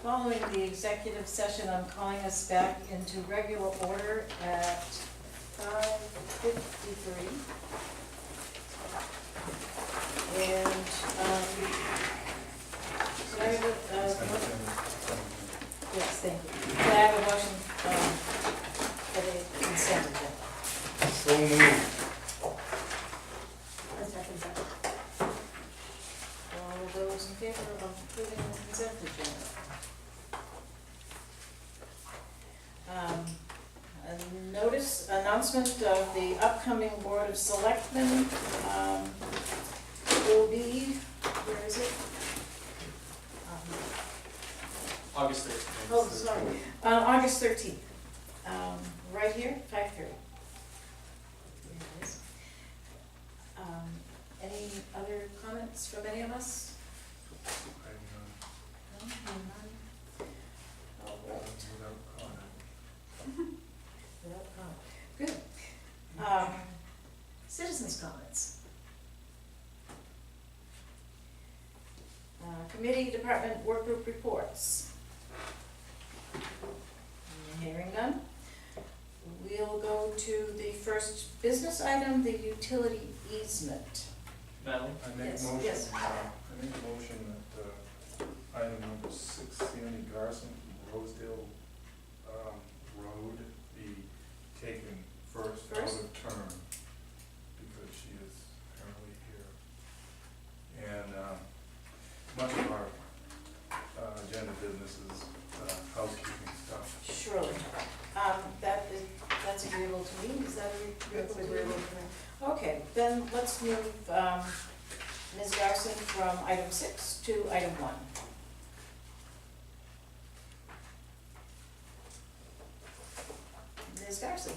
Following the executive session, I'm calling us back into regular order at 5:53. And, can I have yes, thank you. Can I have a motion, for the consent agenda? So moved. A second. All those in favor of approving the consent agenda? A announcement of the upcoming Board of Selectmen, will be, where is it? August 13th. Oh, sorry, August 13th, right here, 5:30. There it is. Any other comments from any of us? No, none. All right. Without comment. Good. Citizens' comments. Committee, department, work group reports. Hearing none. We'll go to the first business item, the utility easement. Madeline? I make a Yes, motion, yes. I make a motion that, item number 6, Sandy Garson from Rosedale, Road be taken first out First? of term, because she is currently here. And, much of our, agenda business is, housekeeping stuff. Surely. That's agreeable to me, is that agreeable to me? Okay, then let's move, Ms. Garson from item 6 to item 1. Ms. Garson.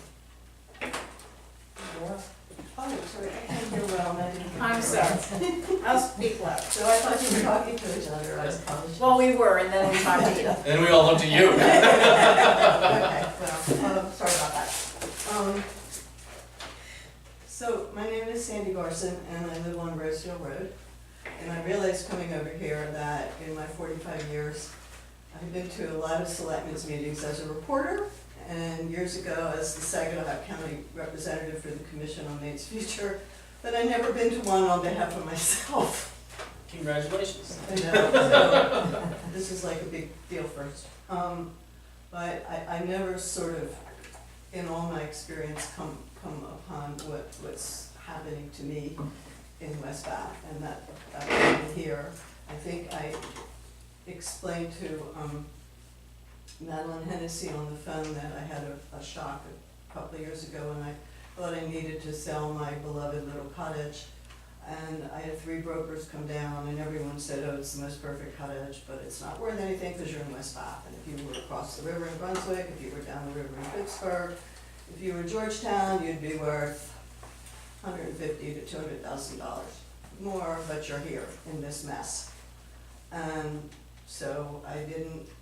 Oh, sorry, I can't hear well, I didn't. I'm sorry. I'll speak loud. So I thought you were talking to each other, I apologize. Well, we were, and then we talked to you. And then we all looked at you. Okay, well, sorry about that. So, my name is Sandy Garson, and I live on Rosedale Road. And I realized coming over here that in my 45 years, I've been to a lot of selectmen's meetings as a reporter, and years ago as the Saginaw County representative for the Commission on Maine's Future, but I've never been to one on behalf of myself. Congratulations. I know, so this is like a big deal first. But I never sort of, in all my experience, come upon what's happening to me in West Bath, and that I'm here. I think I explained to Madeline Hennessy on the phone that I had a shock a couple of years ago, and I thought I needed to sell my beloved little cottage. And I had 3 brokers come down, and everyone said, oh, it's the most perfect cottage, but it's not worth anything because you're in West Bath. And if you were across the river in Brunswick, if you were down the river in Pittsburgh, if you were in Georgetown, you'd be worth $150,000 to $200,000 more, but you're here in this mess. And so I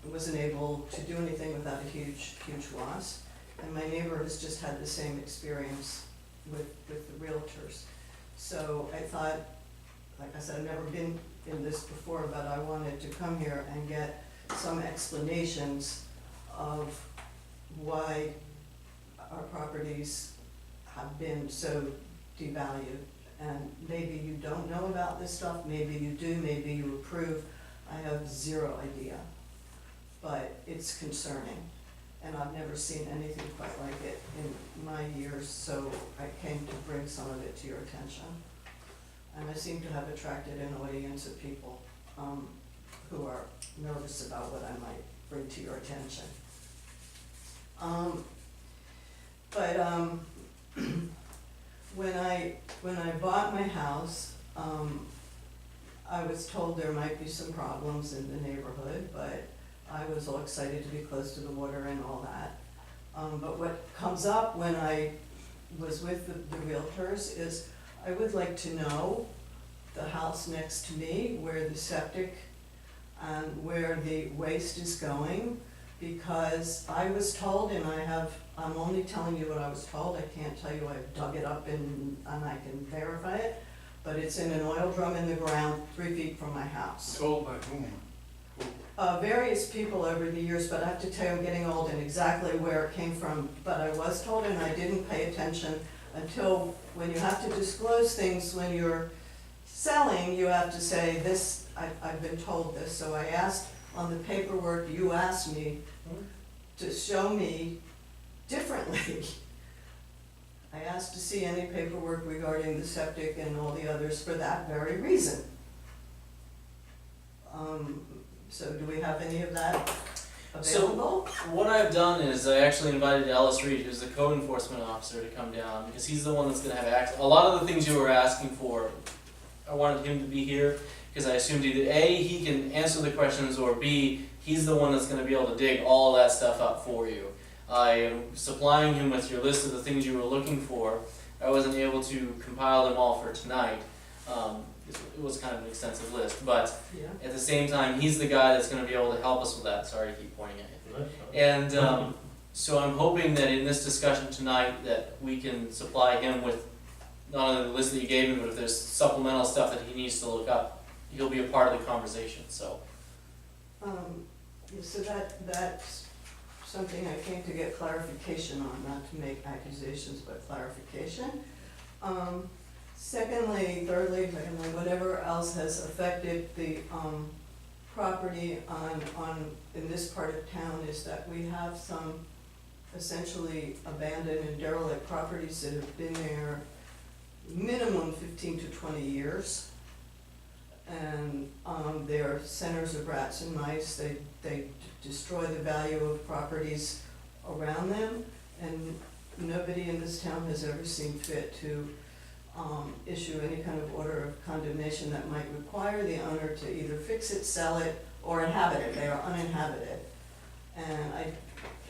wasn't able to do anything without a huge loss. And my neighbor has just had the same experience with the realtors. So I thought, like I said, I've never been in this before, but I wanted to come here and get some explanations of why our properties have been so devalued. And maybe you don't know about this stuff, maybe you do, maybe you approve. I have zero idea, but it's concerning. And I've never seen anything quite like it in my years, so I came to bring some of it to your attention. And I seem to have attracted an audience of people who are nervous about what I might bring to your attention. When I bought my house, I was told there might be some problems in the neighborhood, but I was all excited to be close to the water and all that. But what comes up when I was with the realtors is I would like to know the house next to me, where the septic and where the waste is going, because I was told, and I'm only telling you what I was told, I can't tell you I've dug it up and I can verify it, but it's in an oil drum in the ground 3 feet from my house. Told by whom? Who? various people over the years, but I have to tell you, I'm getting old and exactly where it came from. But I was told, and I didn't pay attention until when you have to disclose things when you're selling, you have to say this, I've been told this. So I asked on the paperwork, you asked me to show me differently. I asked to see any paperwork regarding the septic and all the others for that very reason. So do we have any of that available? What I've done is I actually invited Ellis Reed, who's the code enforcement officer, to come down, because he's the one that's gonna have access. A lot of the things you were asking for, I wanted him to be here, because I assumed either A, he can answer the questions, or B, he's the one that's gonna be able to dig all of that stuff up for you. I am supplying him with your list of the things you were looking for. I wasn't able to compile them all for tonight. It was kind of an extensive list, but Yeah. at the same time, he's the guy that's gonna be able to help us with that. Sorry to keep pointing at you. And so I'm hoping that in this discussion tonight, that we can supply him with not only the list that you gave him, but if there's supplemental stuff that he needs to look up, he'll be a part of the conversation, so. So that's something I came to get clarification on, not to make accusations, but clarification. Secondly, thirdly, whatever else has affected the, property in this part of town is that we have some essentially abandoned and derelict properties that have been there minimum 15 to 20 years. And, they're centers of rats and mice. They destroy the value of properties around them, and nobody in this town has ever seen fit to issue any kind of order of condemnation that might require the owner to either fix it, sell it, or inhabit it. They are uninhabited. And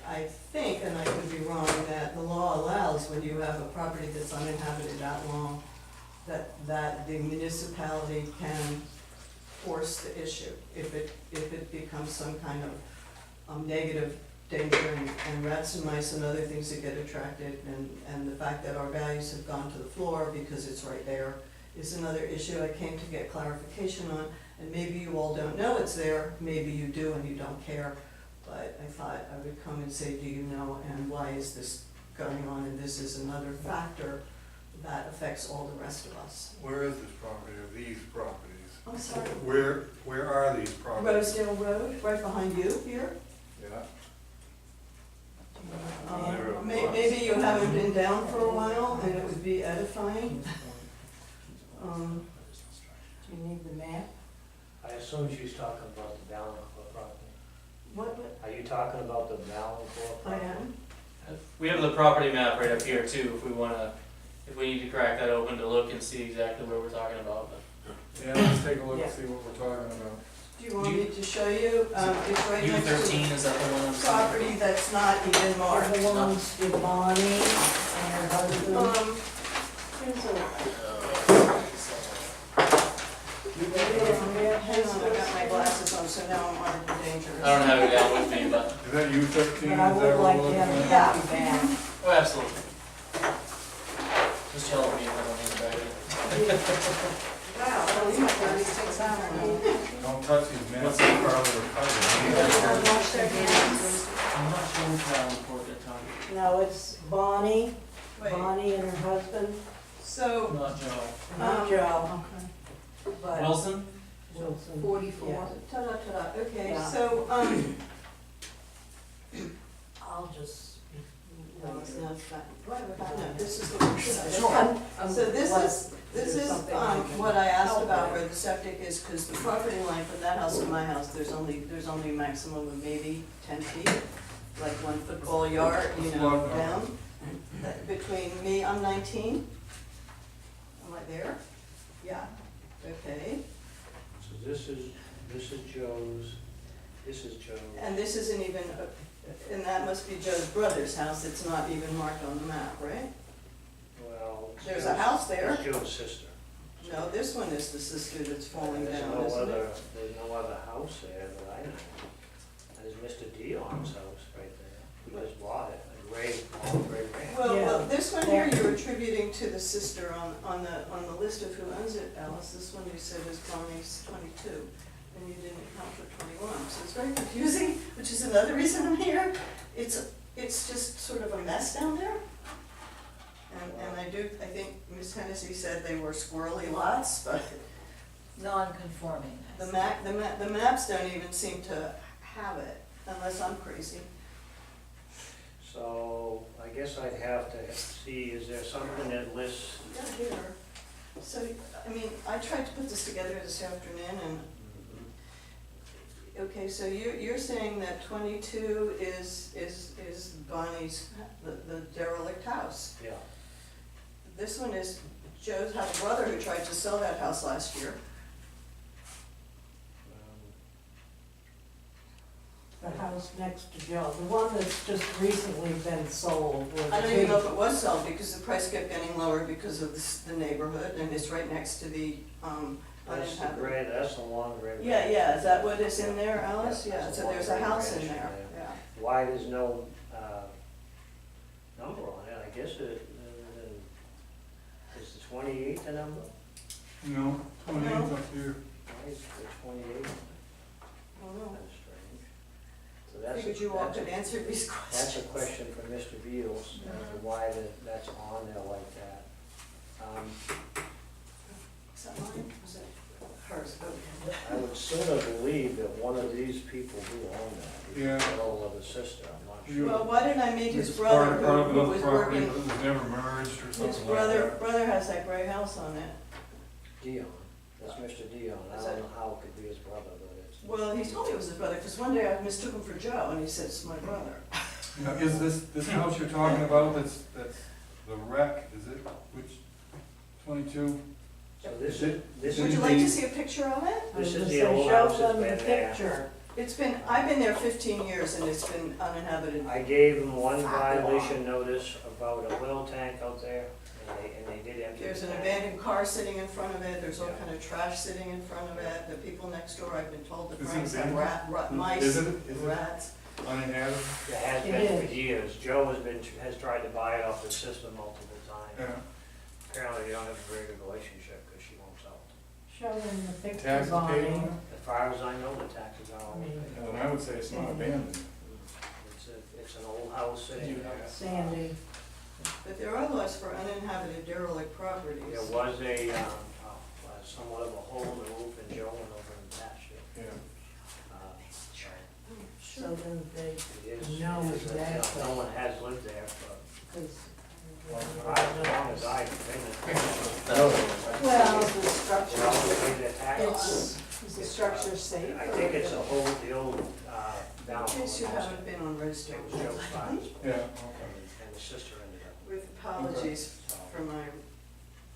I think, and I could be wrong, that the law allows when you have a property that's uninhabited that long, that the municipality can force the issue if it becomes some kind of negative danger, and rats and mice and other things that get attracted, and the fact that our values have gone to the floor because it's right there is another issue I came to get clarification on. And maybe you all don't know it's there, maybe you do and you don't care, but I thought I would come and say, do you know, and why is this going on? And this is another factor that affects all the rest of us. Where is this property, or these properties? I'm sorry. Where are these properties? Rosedale Road, right behind you here. Yeah. Maybe you haven't been down for a while and it would be edifying. Do you need the map? I assume she's talking about the Valancourt property. What, Are you talking about the Valancourt I property? am? We have the property map right up here too, if we need to crack that open to look and see exactly where we're talking about. Yeah, let's take a look Yeah. and see what we're talking about. Do you want me to show you? It's right next to U13, is that the one I'm seeing? property that's not even marked. The ones with Bonnie and her husband. Here's a, Hang on, I got my glasses on, so now I'm armed and dangerous. I don't have it down with me, but, Is that U13? but I would like to have a copy back. oh, absolutely. Just yell at me if I don't hand it back. Wow, well, you might 36 hours. Don't touch these minutes, What's they're that? probably recovered. I'm not sure which Valancourt they're talking No, it's Bonnie, Wait, Bonnie and her husband, so, about. Not Joe. not Joe, but Wilson? Wilson. 44. Ta-da, ta-da, okay, Yeah. so, I'll just. no, it's not that. No, this is the. Sure. So this is what I asked about where the septic is, because the property line from that house to my house, there's only a maximum of maybe 10 feet, like 1 football yard, down. Between me, I'm 19. Am I there? Yeah, okay. So this is Joe's, And this isn't even, and that must be Joe's brother's house, it's not even marked on the map, right? well. it's There's a Joe's- house there. It's Joe's sister. No, this one is the sister that's falling There's down, no isn't other, it? there's no other house there that I know. There's Mr. Dion's house right there. We just bought it, a gray ranch. Well, this one here you're attributing to the sister on the list of who owns it, Alice. This one you said is Bonnie's 22, and you didn't count for 21, so it's it's very confusing, which is another reason I'm here. It's just sort of a mess down there. And I think Ms. Hennessy said they were squirrely lots, but Non-conforming. I the maps don't even seem to have it, unless I'm crazy. So I guess I'd have to see, is there something that lists? Yeah, here. So, I mean, I tried to put this together this afternoon and, okay, so you're saying that 22 is Bonnie's, the derelict house. Yeah, This one is, Joe's had a brother who tried to sell that house last year. The house next to Joe, the one that's just recently been sold was I don't big. even know if it was sold because the price kept getting lower because of the neighborhood and it's right next to the, that's the uninhabited. gray, that's the long gray. Yeah, is that what is in there, Alice? Yeah, Yeah, that's so a there's a long house in ranch there, in yeah. Why there's no, number on it, I guess is the 28 the number? No, 28's up here. Why is the 28? I don't know. That's strange. So I that's, figured you all that's, could answer these that's questions. a question for Mr. Beals, as to why that's on there like that. Is that mine? Was it hers? Okay. I would sooner believe that one of these people who own that is Yeah. the brother of the sister, I'm not You- sure. Well, why didn't I meet his It's brother part of who another was property, working? but it was never merged or His something like that. brother has that gray house on it. Dion, that's Mr. Dion, I Is don't that- know how it could be his brother, but it's. Well, he told me it was his brother, because one day I mistook him for Joe, and he said, it's my brother. Now, is this house you're talking about, that's the wreck, is it, which, 22? So this Is is, it- this Would is you like to the, see a picture of it? I was this is gonna the say, old show house that's them the been there. picture. I've been there 15 years, and it's been uninhabited. I gave him one violation notice about a oil tank out there, and they did empty the There's an tank. abandoned car sitting in front of it, there's all Yeah. kind of trash sitting in front of it, the people next door, I've been told the Is it Franks have abandoned? mice, Is it rats. uninhabited? It has It been for is. years. Joe has tried to buy it off the system multiple times. Yeah. Apparently, they don't have a very good relationship because she won't sell it. Show them the picture, Taxes paid on Bonnie. As far as I know, the taxes are all I mean- paid. And I would say it's not abandoned. It's an old house sitting there. Sandy. But there are laws for uninhabited derelict properties. There was somewhat of a hole in the roof, and Joe went over and patched it. Yeah. So So then they, it is, No, it is, exactly. no one has lived there for, because. as long as I've been there. Well, Is the They structure, always pay their taxes. Is the structure safe? I think it's a whole, the old, down. In case you haven't been on Rosedale, It was Joe's father's. Yeah, okay. And the sister ended up. with apologies So, for my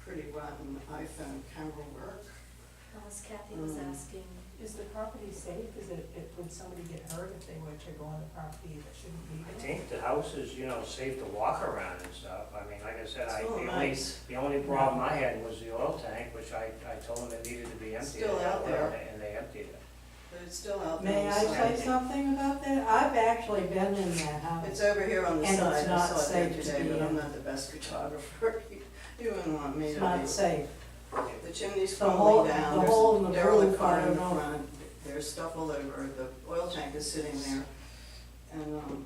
pretty rotten iPhone camera work. As Kathy was asking, Is the property safe? Would somebody get hurt if they were to go on the property that shouldn't be I there? think the house is, safe to walk around and stuff. I mean, like I said, It's all nice. the only problem I had was the oil tank, which I told them it needed to be emptied. Still out there. And they emptied it. But it's still out there. May on I the side. say something about that? I've actually been in that It's house. over here on the And side, it's I not saw it there safe to today, be but I'm in. not the best photographer. You wouldn't want me It's to not be. safe. The chimney's The hole- falling down, the there's hole in a the derelict roof, car I in the don't know. front, there's stuff all over, the oil tank is sitting there, and,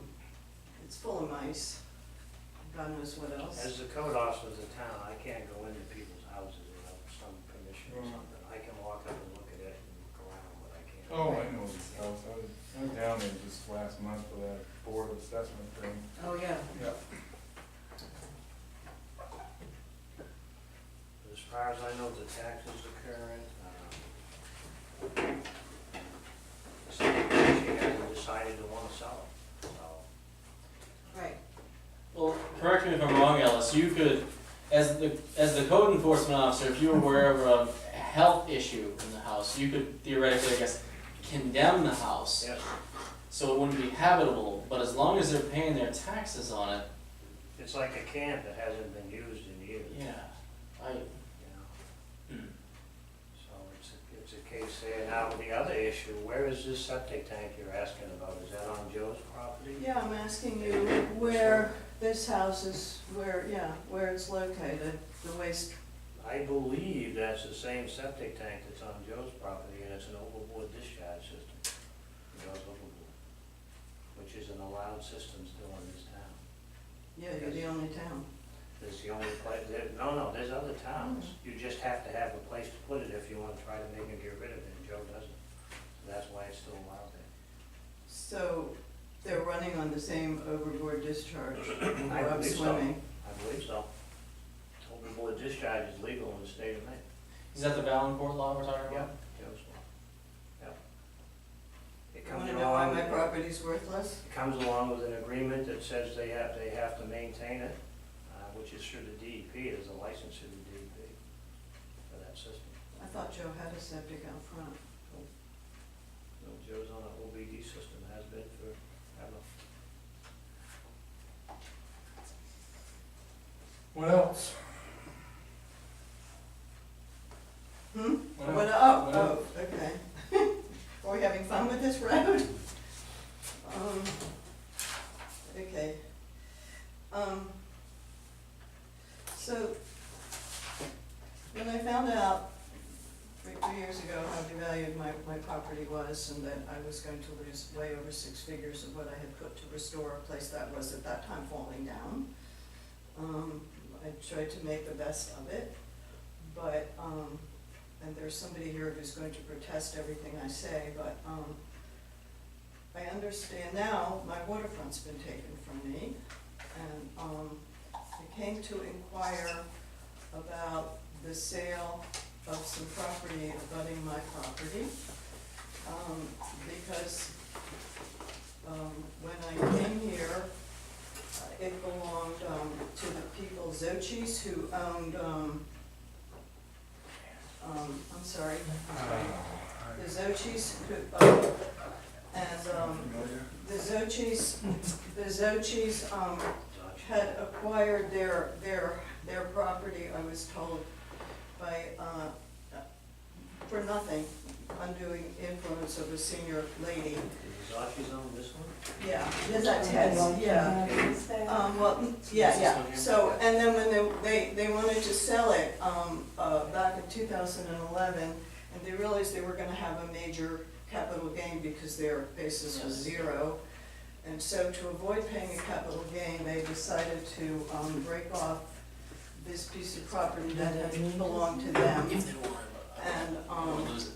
it's full of mice. God knows what else. As the code officer of the town, I can't go into people's houses without some permission or something. I can walk up and look at it and look around, but I can't. Oh, I know this house, I was down there just last month for that board of assessment thing. Oh, yeah. Yeah. As far as I know, the taxes are current. She hasn't decided to want to sell it, so. Right. Well, correct me if I'm wrong, Alice, you could, as the code enforcement officer, if you were aware of a health issue in the house, you could theoretically, I guess, condemn the house, Yes, so it wouldn't be habitable, but as long as they're paying their taxes on it, it's like a camp that hasn't been used in years. yeah, You know, so it's a case there. Now, the other issue, where is this septic tank you're asking about? Is that on Joe's property? Yeah, I'm asking you where this house is, where it's located, the waste. I believe that's the same septic tank that's on Joe's property, and it's an overboard discharge system. Joe's systems do in this town. Yeah, you're the only town. There's the only place, no, there's other towns. You just have to have a place to put it if you want to try to make it get rid of it, and Joe doesn't. So that's why it's still allowed there. So they're running on the same overboard discharge, I or believe so. swimming. I believe so. Overboard discharge is legal in the state of Maine. Is that the Valencourt law we're talking about? Joe's law. Yep. It You comes wanna know why along, my property's worthless? it comes along with an agreement that says they have to maintain it, which is through the DEP, there's a license through the DEP for that system. I thought Joe had a septic out front. No, Joe's on an OBD system, has been for, I don't know. What else? Hmm? What else? Oh, okay. Are we having fun with this road? Okay. So, when I found out 2 years ago how devalued my property was and that I was going to lose way over 6 figures of what I had put to restore a place that was at that time falling down, I tried to make the best of it, but, and there's somebody here who's going to protest everything I say, but I understand now my waterfront's been taken from me, and I came to inquire about the sale of some property abutting my property, because when I came here, it belonged to the people, Zochis, who owned, I'm sorry, the Zochis, who, and the Zochis had acquired their property, I was told, by, for nothing, undoing influence of a senior lady. Is Zachi's on this one? Yeah, that's Ted's, yeah. Well, yeah, so, and then when they wanted to sell it, back in 2011, and they realized they were gonna have a major capital gain because their basis was zero. And so to avoid paying a capital gain, they decided to, break off this piece of property that had belonged to them. If they don't worry about it, And, we'll lose it.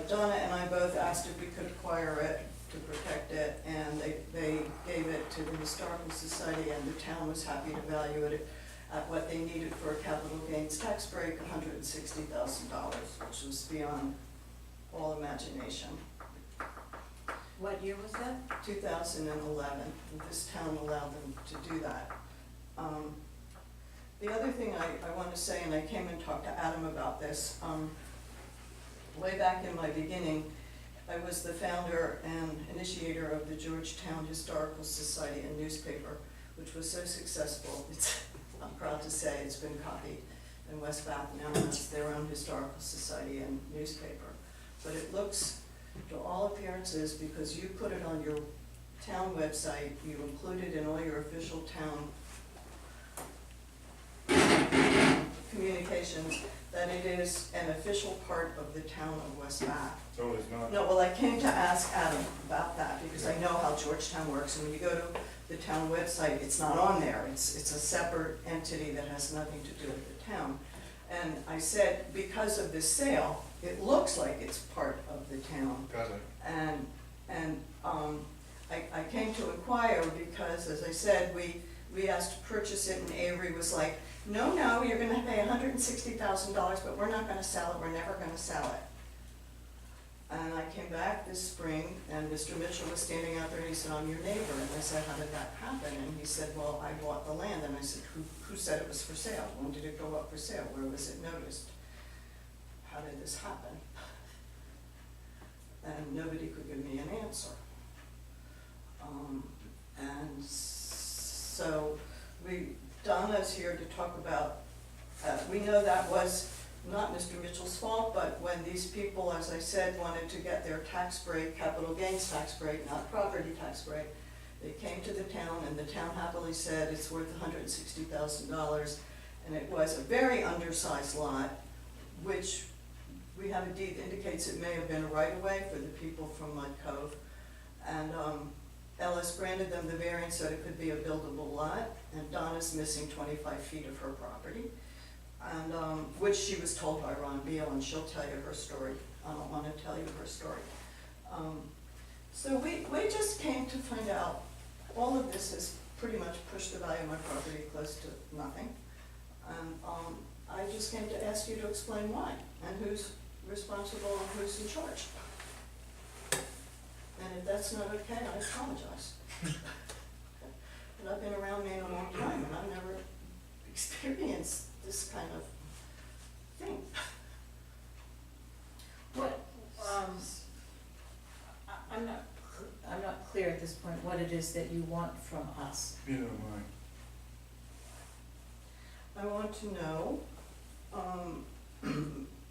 Donna and I both asked if we could acquire it to protect it, and they gave it to the Historical Society, and the town was happy to value it at what they needed for a capital gains tax break, $160,000, which was beyond all imagination. What year was that? 2011, this town allowed them to do that. The other thing I want to say, and I came and talked to Adam about this, way back in my beginning, I was the founder and initiator of the Georgetown Historical Society and newspaper, which was so successful, I'm proud to say it's been copied, and West Bath now has their own historical society and newspaper. But it looks, to all appearances, because you put it on your town website, you include it in all your official town communications, that it is an official part of the town of West Bath. So it's not. No, well, I came to ask Adam about that, because I know how Georgetown works, and when you go to the town website, it's not on there, it's a separate entity that has nothing to do with the town. And I said, because of this sale, it looks like it's part of the town. Got it. And I came to inquire because, as I said, we asked to purchase it, and Avery was like, no, you're gonna pay $160,000, but we're not gonna sell it, we're never gonna sell it. And I came back this spring, and Mr. Mitchell was standing out there, and he said, I'm your neighbor, and I said, how did that happen? And he said, well, I bought the land, and I said, who said it was for sale? When did it go up for sale? Where was it noticed? How did this happen? And nobody could give me an answer. And so Donna's here to talk about, we know that was not Mr. Mitchell's fault, but when these people, as I said, wanted to get their tax break, capital gains tax break, not property tax break, they came to the town, and the town happily said it's worth $160,000, and it was a very undersized lot, which we have a deed that indicates it may have been a right-of-way for the people from Mud Cove. And Ellis granted them the variance that it could be a buildable lot, and Donna's missing 25 feet of her property, and, which she was told by Ron Beal, and she'll tell you her story. I don't want to tell you her story. So we just came to find out, all of this has pretty much pushed the value of my property close to nothing. And I just came to ask you to explain why, and who's responsible and who's in charge. And if that's not okay, I apologize. But I've been around Maine a long time, and I've never experienced this kind of thing. What, I'm not clear at this point what it is that you want from us. Neither am I want to know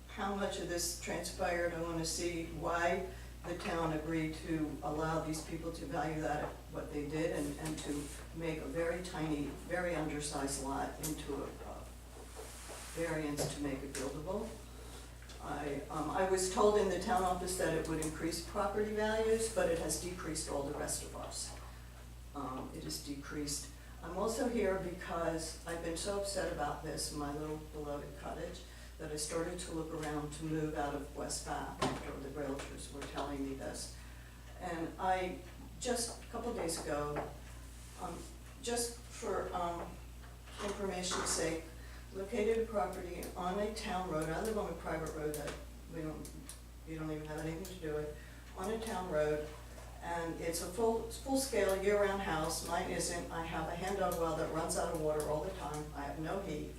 how much of this transpired. I want to see why the town agreed to allow these people to value that at what they did, and to make a very tiny, very undersized lot into a variance to make it buildable. I was told in the town office that it would increase property values, but it has decreased all the rest of ours. It has decreased. I'm also here because I've been so upset about this, my little beloved cottage, that I started to look around to move out of West Bath after the realtors were telling me this. And I, just a couple of days ago, just for information's sake, located a property on a town road. I live on a private road that you don't even have anything to do with, on a town road. And it's a full-scale year-round house. Mine isn't. I have a hand-dug well that runs out of water all the time. I have no heat.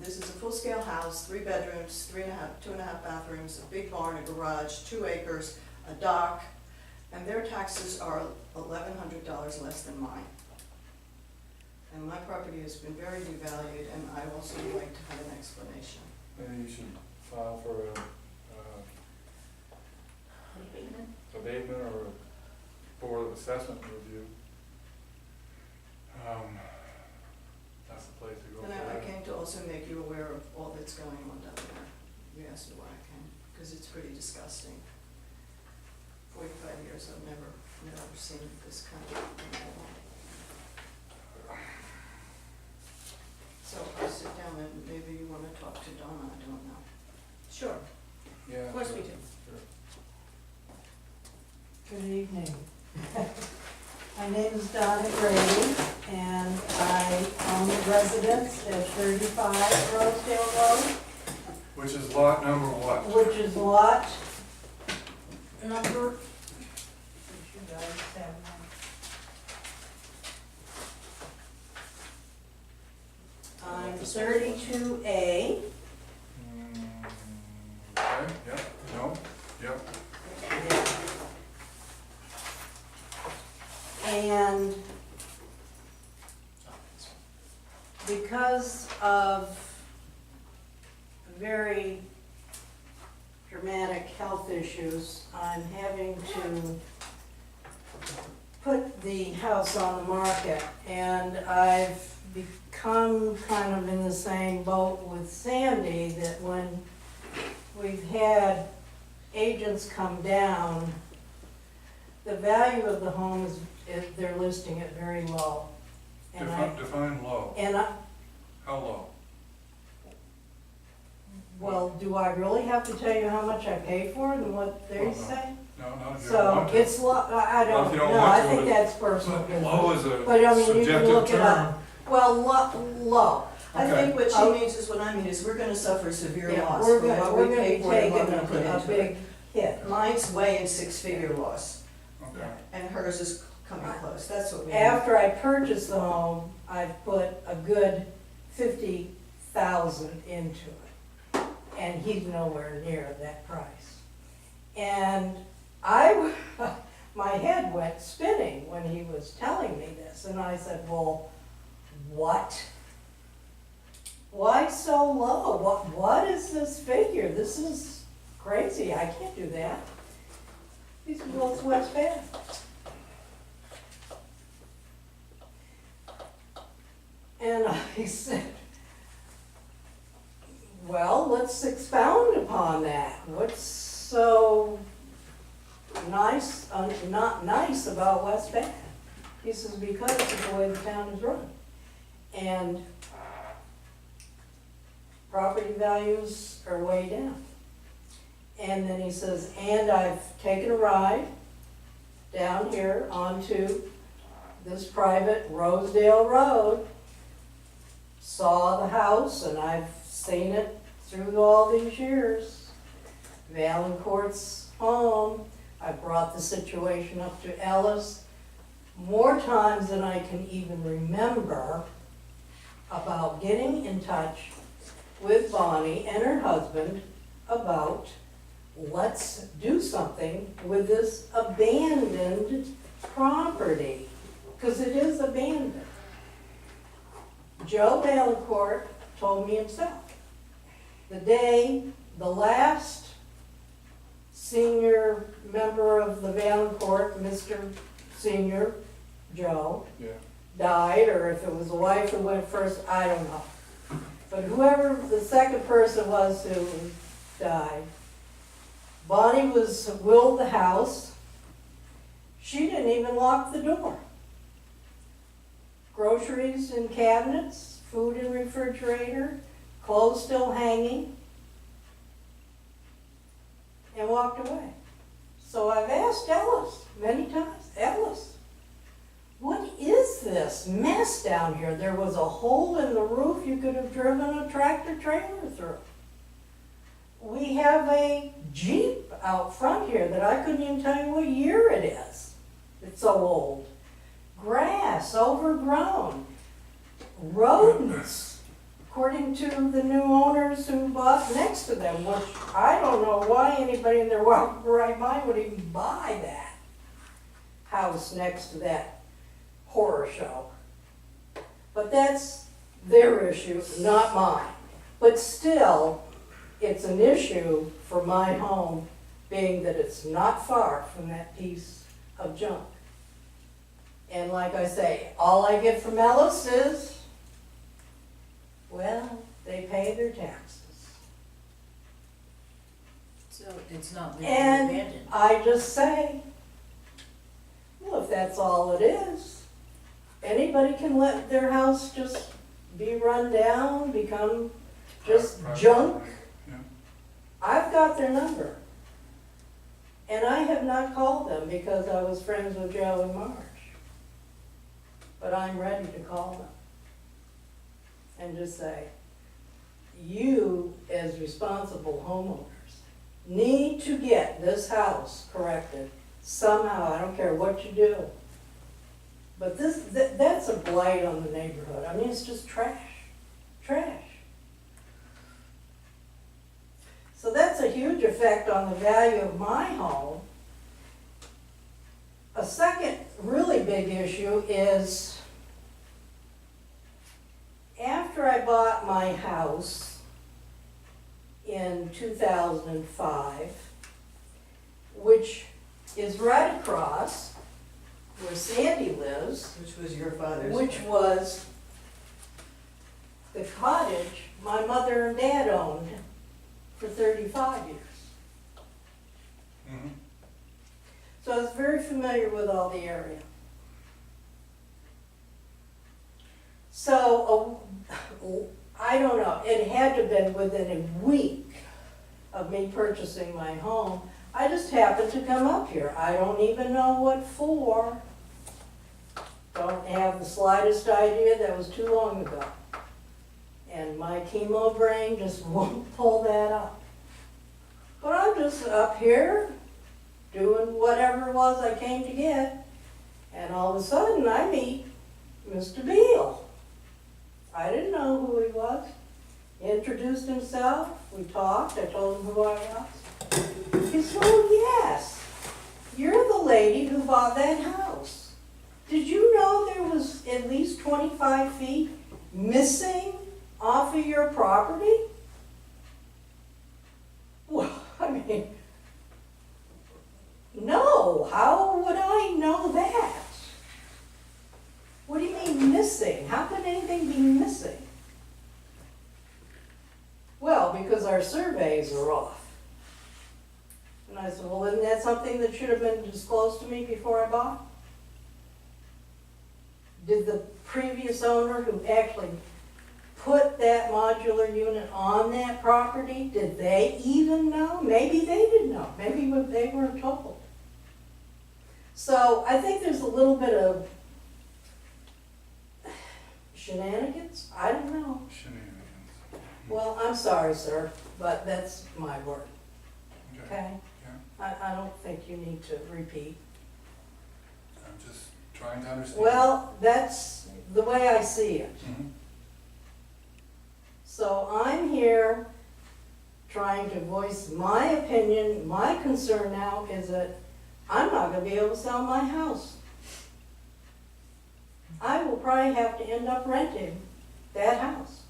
This is a full-scale house, 3 bedrooms, 2.5 bathrooms, a big barn, a garage, 2 acres, a dock, and their taxes are $1,100 less than mine. And my property has been very devalued, and I also would like to have an explanation. Maybe you should file for a abatement or a board of assessment review. That's the place to go for And that. I came to also make you aware of all that's going on down there. You asked me why I came, because it's pretty disgusting. 45 years, I've never seen this kind of thing. So I'll sit down and maybe you want to talk to Donna, I don't know. Sure, Yeah. of course we do. Sure. Good evening. My name is Donna Grady, and I own the residence at 35 Rosedale Road, Which is lot number what? which is lot number, which you guys have. On 32A, Okay, yep, no, yep. and because of very dramatic health issues, I'm having to put the house on the market, and I've become kind of in the same boat with Sandy, that when we've had agents come down, the value of the home is they're listing it very low. And Define low. I, How low? well, do I really have to tell you how much I pay for it and what they Well, no. say? No, not if you don't So want to. it's low, I Well, if don't you know, don't want I to, think it- that's personal But business. low is a But I mean, you can subjective look it up. term. Well, low. I Okay. think what Oh. she means is, what I mean is, we're gonna suffer severe Yeah, loss we're for gonna, what we're we gonna paid be for and what we taking put a into big it. hit. Mine's way in 6-figure loss, Okay. and hers is coming close, that's what we need. After I purchased the home, I've put a good 50,000 into it, and he's nowhere near that price. And my head went spinning when he was telling me this, and I said, well, what? Why so low? What is this figure? This is crazy, I can't do that. He said, well, it's West Bath. And I said, well, let's expound upon that. What's so not nice about West Bath. He says, because of the way the town is run. And property values are way down. And then he says, and I've taken a ride down here onto this private Rosedale Road, saw the house, and I've seen it through all these years. Valancourt's home, I brought the situation up to Ellis more times than I can even remember about getting in touch with Bonnie and her husband about, let's do something with this abandoned property, because it is abandoned. Joe Valancourt told me himself, the day the last senior member of the Valancourt, Mr. Senior Joe, Yeah. died, or if it was the wife who went first, I don't know. But whoever the second person was who died, Bonnie was willed the house. She didn't even lock the door. Groceries in cabinets, food in refrigerator, clothes still hanging, and walked away. So I've asked Ellis many times, Ellis, what is this mess down here? There was a hole in the roof you could have driven a tractor trailer through. We have a Jeep out front here that I couldn't even tell you what year it is. It's so old. Grass, overgrown. Rodents, according to the new owners who bought next to them, which I don't know why anybody in their right mind would even buy that house next to that horror show. But that's their issue, not mine. But still, it's an issue for my home, being that it's not far from that piece of junk. And like I say, all I get from Ellis is, well, they pay their taxes. So it's not legally And abandoned. I just say, well, if that's all it is, anybody can let their house just be run down, become just Private junk. property, yeah. I've got their number. And I have not called them because I was friends with Joe in March. But I'm ready to call them and just say, you as responsible homeowners need to get this house corrected somehow. I don't care what you do. But that's a blight on the neighborhood. I mean, it's just trash, trash. So that's a huge effect on the value of my home. A second really big issue is after I bought my house in 2005, which is right across where Sandy lives, Which was your father's. which was the cottage my mother and dad owned for 35 years. Mhm. So I was very familiar with all the area. So, I don't know, it had to have been within a week of me purchasing my home. I just happened to come up here. I don't even know what for. Don't have the slightest idea, that was too long ago. And my chemo brain just won't pull that up. But I'm just up here doing whatever it was I came to get. And all of a sudden I meet Mr. Beal. I didn't know who he was. He introduced himself, we talked, I told him who I was. He said, oh yes, you're the lady who bought that house. Did you know there was at least 25 feet missing off of your property? Well, I mean, no, how would I know that? What do you mean missing? How could anything be missing? Well, because our surveys are off. And I said, well, isn't that something something that should have been disclosed to me before I bought? Did the previous owner who actually put that modular unit on that property, did they even know? Maybe they didn't know, maybe they weren't told. So I think there's a little bit of shenanigans, I don't know. Shenanigans. Well, I'm sorry, sir, but that's my word, Okay, okay? yeah, I don't think you need to repeat. I'm just trying to understand. Well, that's the way I see it. Mhm. So I'm here trying to voice my opinion. My concern now is that I'm not gonna be able to sell my house. I will probably have to end up renting that house.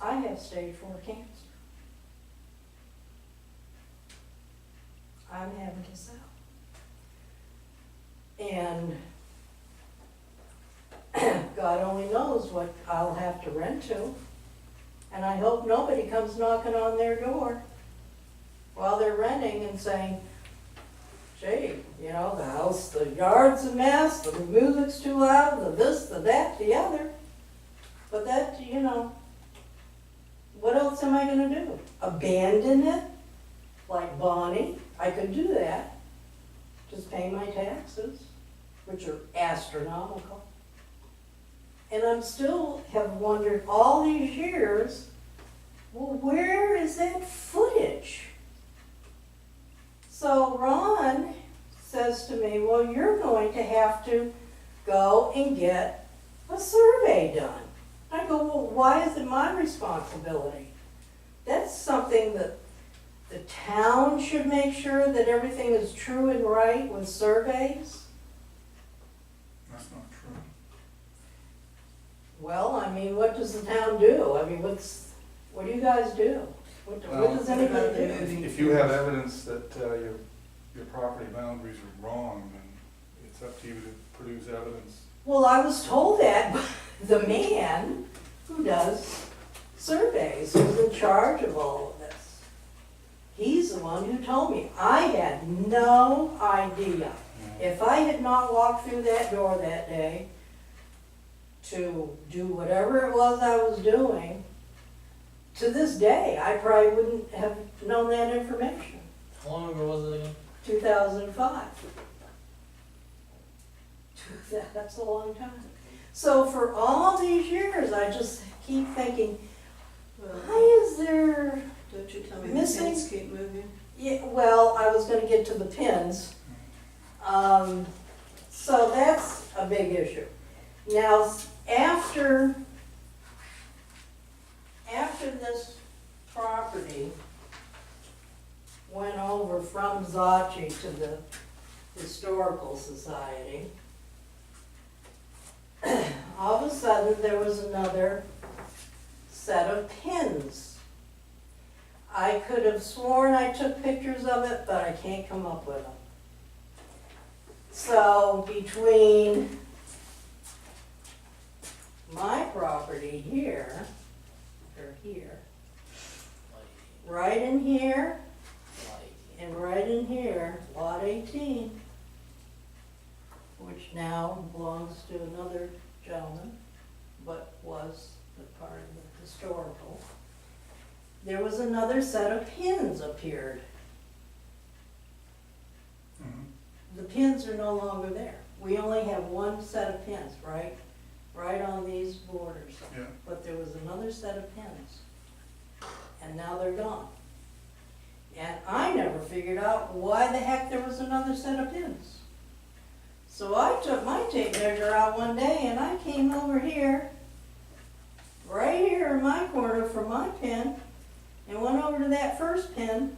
I have stage 4 cancer. I'm having to sell. And God only knows what I'll have to rent to. And I hope nobody comes knocking on their door while they're renting and saying, gee, you know, the house, the yard's a mess, the music's too loud, the this, the that, the other. But that, you know, what else am I gonna do? Abandon it? Like Bonnie? I could do that. Just pay my taxes, which are astronomical. And I'm still have wondered all these years, well, where is that footage? So Ron says to me, well, you're going to have to go and get a survey done. I go, well, why is it my responsibility? That's something that the town should make sure that everything is true and right with surveys. That's not true. Well, I mean, what does the town do? I mean, what do you guys do? What Well, does anybody do? If you have evidence that your property boundaries are wrong, then it's up to you to produce evidence. Well, I was told that by the man who does surveys, who's in charge of all of this. He's the one who told me. I had no idea. If I had not walked through that door that day to do whatever it was I was doing, to this day, I probably wouldn't have known that information. How long ago was it again? 2005. That's a long time. So for all these years, I just keep thinking, why is there, Don't you tell me the Missing- pins keep moving? yeah, well, I was gonna get to the pins. So that's a big issue. Now, after this property went over from Zachi to the Historical Society, all of a sudden there was another set of pins. I could have sworn I took pictures of it, but I can't come up with them. So between my property here, or here, right in here, and right in here, lot 18, which now belongs to another gentleman, but was the part of the historical. There was another set of pins appeared. Mhm. The pins are no longer there. We only have one set of pins, right? Right on these borders. Yeah. But there was another set of pins. And now they're gone. And I never figured out why the heck there was another set of pins. So I took my tape measure out one day and I came over here, right here in my corner from my pin, and went over to that first pin,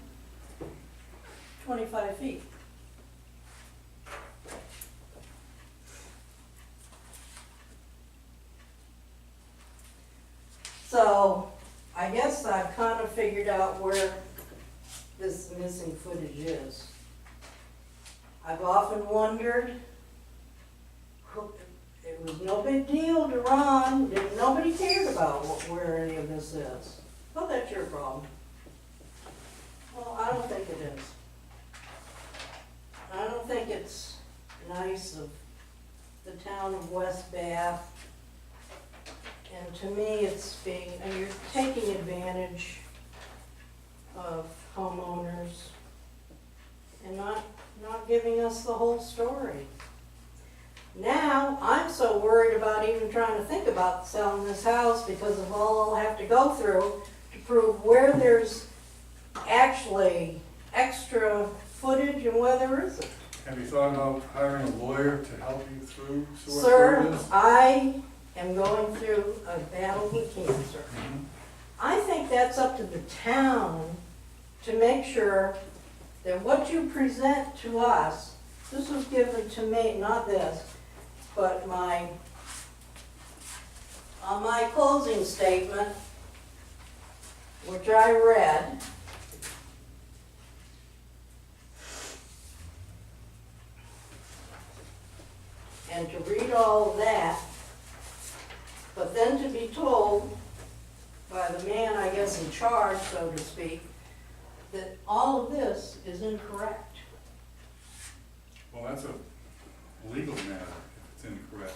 25 feet. So I guess I've kind of figured out where this missing footage is. I've often wondered, it was no big deal to Ron, nobody cared about where any of this is. Well, that's your problem. Well, I don't think it is. I don't think it's nice of the town of West Bath. And to me, it's being, and you're taking advantage of homeowners and not giving us the whole story. Now, I'm so worried about even trying to think about selling this house because of all I'll have to go through to prove where there's actually extra footage and where there isn't. Have you thought about hiring a lawyer to help you through sort Sir, through this? I am going through a battle with cancer. Mhm. I think that's up to the town to make sure that what you present to us, this was given to me, not this, but on my closing statement, which I read, and to read all of that, but then to be told by the man, I guess, in charge, so to speak, that all of this is incorrect. Well, that's a legal matter if it's incorrect.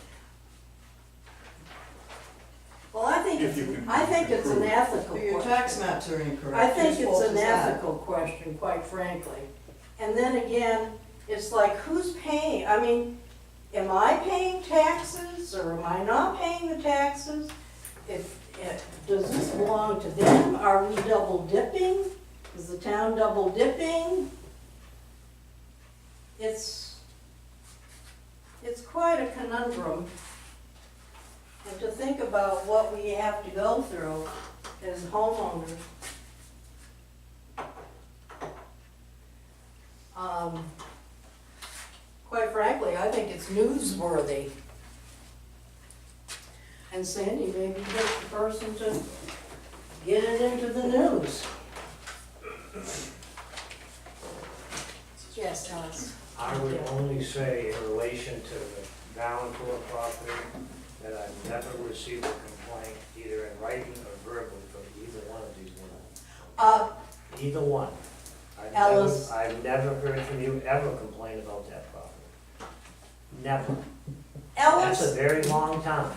Well, I think If you can it's an prove it. ethical But your question. tax maps are incorrect. I think Whose it's fault an is that? ethical question, quite frankly. And then again, it's like, who's paying? I mean, am I paying taxes or am I not paying the taxes? Does this belong to them? Are we double dipping? Is the town double dipping? It's quite a conundrum. And to think about what we have to go through as homeowners. Quite frankly, I think it's newsworthy. And Sandy may be just the person to get it into the news. Yes, Alice? I would only say in relation to the Valancourt property, that I've never received a complaint, either in writing or verbally, from either one of these women. Either one. Alice. I've never heard from you ever complain about that property. Never. That's a Ellis, very long time.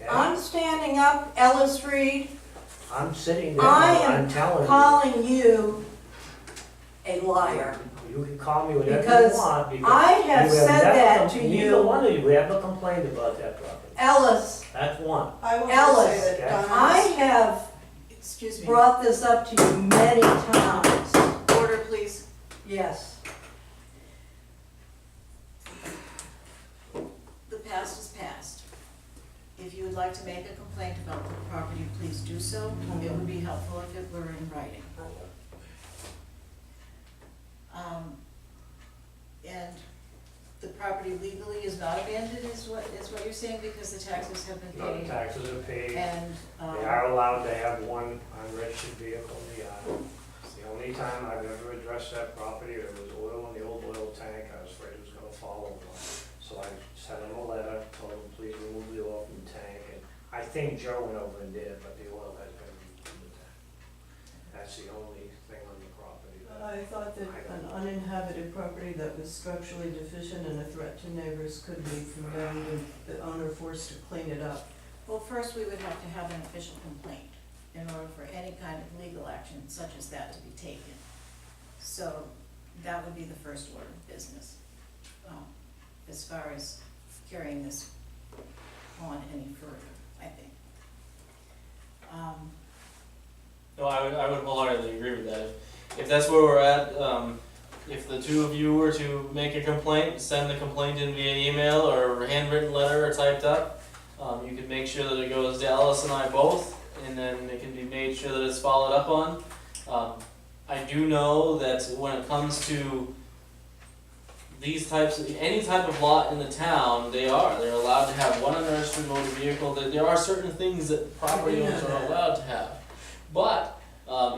Okay? I'm standing up, Ellis Reed, I'm sitting there, I I'm am telling you. calling you a liar. You can call me whatever Because you want, because I have you said never that to neither you. one of you ever complained about that property. Ellis, That's one. I want to Alice, say that I Donna's, have Excuse me. brought this up to you many times. Order, please. Yes. The past is past. If you would like to make a complaint about the property, please do so. It would be helpful if it were in writing. And the property legally is not abandoned, is what you're saying, because the taxes have been No, the paid? taxes are paid. And, They are allowed to have one unregistered vehicle in the yard. It's the only time I've ever addressed that property, there was oil in the old oil tank, I was afraid it was gonna fall over. So I sent him a letter, told him, please remove the oil from the tank, and I think Joe went over and did it, but the oil has been removed from the tank. That's the only thing on the property. I thought that an uninhabited property that was structurally deficient and a threat to neighbors could be condemned and the owner forced to clean it up. well, first, we would have to have an official complaint in order for any kind of legal action such as that to be taken. So that would be the first order of business, as far as carrying this on any further, I think. No, I would wholeheartedly agree with that. If that's where we're at, if the two of you were to make a complaint, send the complaint in via email or handwritten letter or typed up, you can make sure that it goes to Alice and I both, and then it can be made sure that it's followed up on. I do know that when it comes to these types of, any type of lot in the town, they're allowed to have one unregistered motor vehicle. There are certain things that property owners are allowed to have. But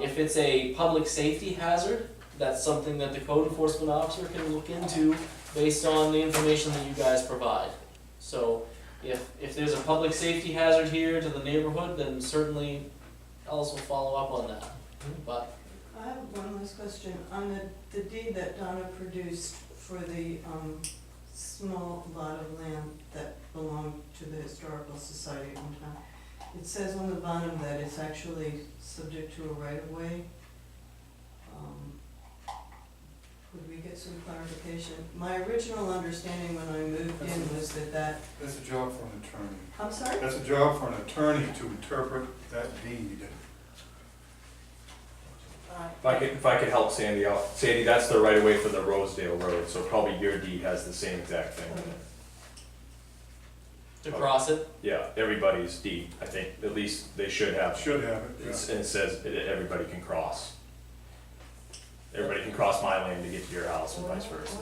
if it's a public safety hazard, that's something that the code enforcement officer can look into based on the information that you guys provide. So if there's a public safety hazard here to the neighborhood, then certainly Ellis will follow up on that. But I have one last question. On the deed that Donna produced for the, small lot of land that belonged to the Historical Society at one time, it says on the bottom that it's actually subject to a right-of-way. Could we get some clarification? My original understanding when I moved in was that That's a job for an attorney. I'm sorry? That's a job for an attorney to interpret that deed. If I could help Sandy out, Sandy, that's the right of way for the Rosedale Road, so probably your deed has the same exact thing. To cross it, Yeah, everybody's deed, I think, at least they should have. Should have it, yeah. And it says everybody can cross. Everybody can cross my land to get to your house and vice versa.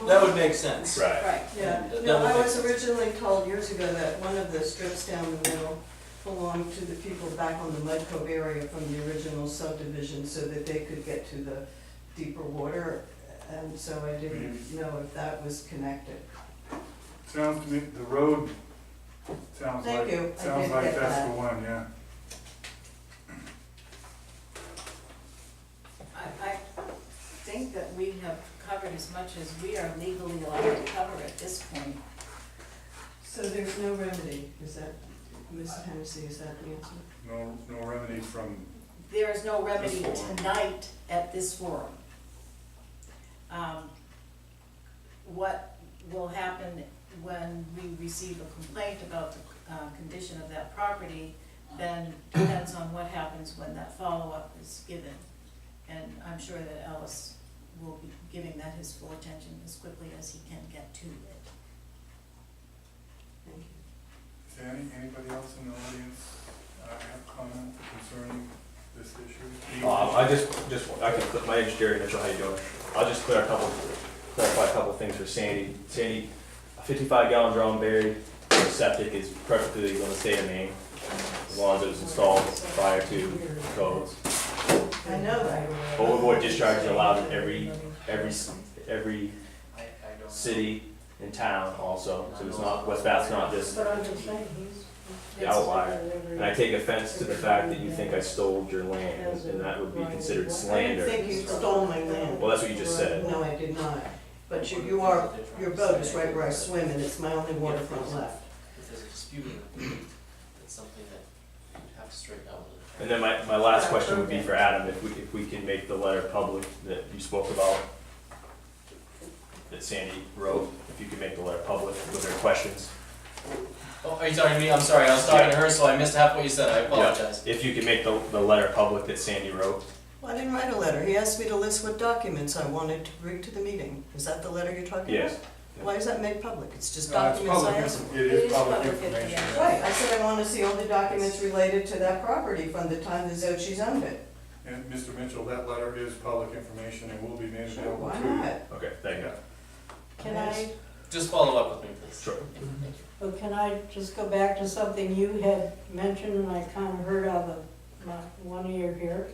that would make sense. Right. Right. Yeah, That no, would I make was sense. originally told years ago that one of the strips down the middle belonged to the people back on the Mud Cove area from the original subdivision so that they could get to the deeper water. And so I didn't know if that was connected. Sounds to me, the road sounds Thank like, you. I sounds did like get that's that. the one, yeah. I think that we have covered as much as we are legally allowed to cover at this point. So there's no remedy, is that, Ms. Hennessy, is that the answer? No remedy from, There is no remedy This forum. tonight at this forum. What will happen when we receive a complaint about the condition of that property, then depends on what happens when that follow-up is given. And I'm sure that Ellis will be giving that his full attention as quickly as he can get to it. Thank you. is there anybody else in the audience have comment concerning this issue? I can, my name's Jerry Mitchell, how you doing? I'll just clarify a couple things for Sandy. Sandy, a 55-gallon drum buried, the septic is perfectly legal in the state of Maine, as long as it was installed prior to codes. I know that. Overboard discharge is allowed in every city and town also, so it's not, West Bath's not just But I'm just saying, the outlier. And I take offense to the fact that you think I stole your land, and that would be considered I didn't slander. think you stole my land. Well, that's what you just said. No, I did not. But your boat is right where I swim and it's my only waterfront left. If there's a dispute in it, it's something that you'd have to straighten out with it. And then my last question would be for Adam, if we can make the letter public that you spoke about, that Sandy wrote, if you could make the letter public with her questions. Oh, are you talking to me? I'm sorry, I was talking to her, so I missed half what you said, I apologize. If you could make the letter public that Sandy wrote. Well, I didn't write a letter. He asked me to list what documents I wanted to bring to the meeting. Is that the letter you're talking about? Yes. Why is that made public? It's just It's documents I public, asked. it is public information. yeah. Right, I said I want to see all the documents related to that property from the time the Zochis owned it. And Mr. Mitchell, that letter is public information and will be made Sure, available why to you. not? Okay, thank you. Can I, Just follow up with me, please. Sure. Thank you. well, can I just go back to something you had mentioned and I kind of heard out of one ear here?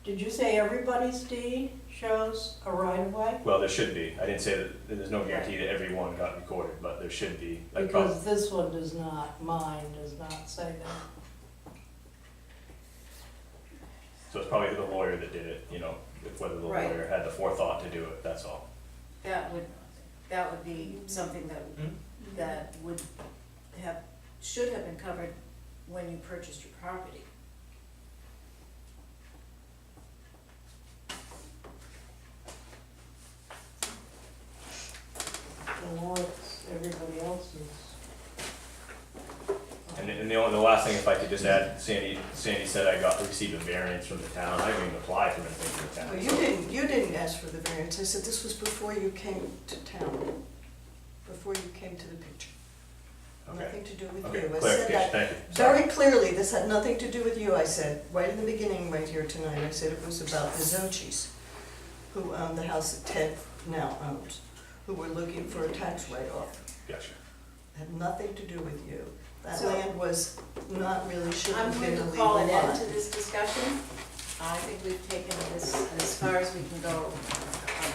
Did you say everybody's deed shows a right of way? Well, there should be. I didn't say that, there's no guarantee that everyone got recorded, but there should be. Like, Because this one does not, mine does not say that. so it's probably the lawyer that did it, you know, whether the Right. lawyer had the forethought to do it, that's all. That would be something that would should have been covered when you purchased your property. And now it's everybody else's. And the last thing, if I could just add, Sandy said I received a variance from the town. I didn't even apply for anything from the Well, town. you didn't ask for the variance. I said this was before you came to town, before you came to the picture. Okay. Nothing to do with Okay, you. I said clarification, that thank you. Sorry. very clearly. This had nothing to do with you, I said, right in the beginning, right here tonight. I said it was about the Zochis, who owned the house that Ted now owns, who were looking for a tax write-off. Gotcha. Had nothing to do with you. That So- land was not really, shouldn't I'm have going been a to legal call an end lot. to this discussion. I think we've taken this as far as we can go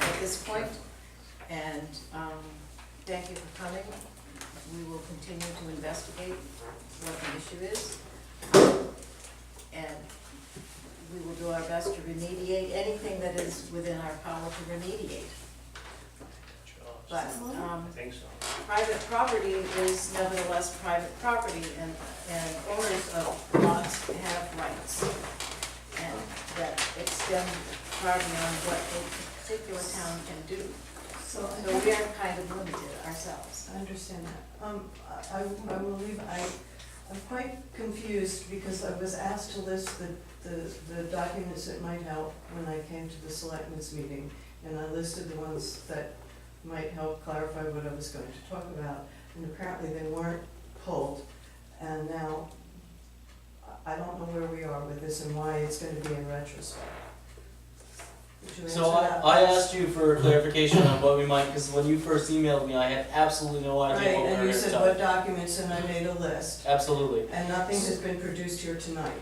at this point. And thank you for coming. We will continue to investigate what the issue is. And we will do our best to remediate anything that is within our power to remediate. But, I think so. private property is nevertheless private property, and owners of lots have rights. And that extend far beyond what a particular town can do. So So we are kind of limited ourselves. I understand that. I will leave, I'm quite confused because I was asked to list the documents that might help when I came to the selectmen's meeting. And I listed the ones that might help clarify what I was going to talk about. And apparently they weren't pulled. And now, I don't know where we are with this and why it's gonna be in retrospect. Would you So answer that, I please? asked you for clarification on what we might, because when you first emailed me, I had absolutely no idea Right, what we were and you going to said talk. what documents, and I made a list, Absolutely. and nothing has been produced here tonight.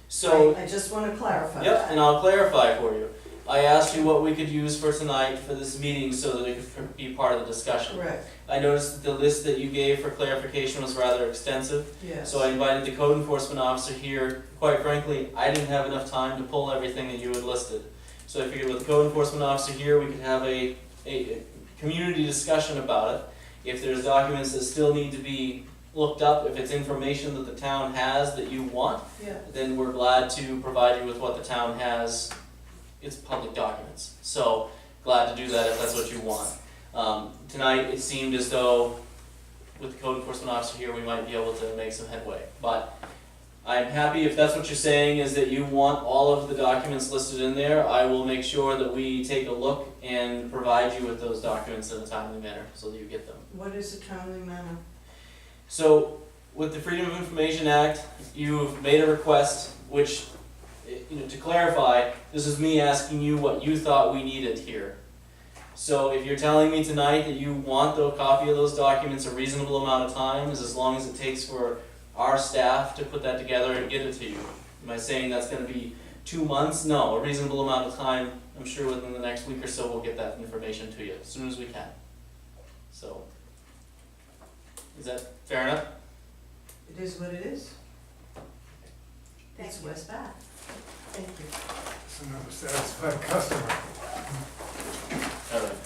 So, I just wanna clarify yep, that. and I'll clarify for you. I asked you what we could use for tonight for this meeting so that it could be part of the discussion. Correct, I noticed that the list that you gave for clarification was rather extensive, yes. so I invited the code enforcement officer here. Quite frankly, I didn't have enough time to pull everything that you had listed. So I figured with the code enforcement officer here, we could have a community discussion about it. If there's documents that still need to be looked up, if it's information that the town has that you want, Yeah, then we're glad to provide you with what the town has. It's public documents, so glad to do that if that's what you want. Tonight, it seemed as though with the code enforcement officer here, we might be able to make some headway. But I'm happy if that's what you're saying, is that you want all of the documents listed in there. I will make sure that we take a look and provide you with those documents in a timely manner so that you get them. what is a timely manner? So, with the Freedom of Information Act, you've made a request, which, to clarify, this is me asking you what you thought we needed here. So if you're telling me tonight that you want a copy of those documents a reasonable amount of time, is as long as it takes for our staff to put that together and get it to you. Am I saying that's gonna be 2 months? No, a reasonable amount of time. I'm sure within the next week or so we'll get that information to you, as soon as we can. So, is that fair enough? It is what it is. Thank It's you. West Bath. Thank you. It's another satisfied customer. All right.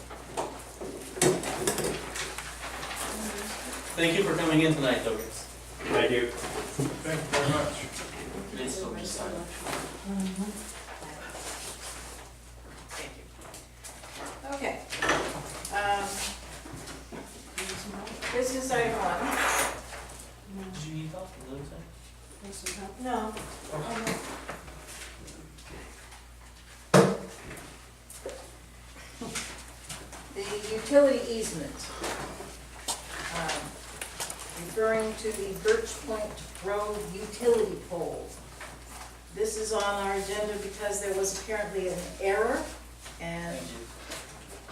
Thank you for coming in tonight, though, guys. Thank you. Thank you very much. It's still just sign. Thank you. Okay. Business item one. Did you eat off the little thing? No. The utility easement. Referring to the Birch Point Road utility pole. This is on our agenda because there was apparently an error, and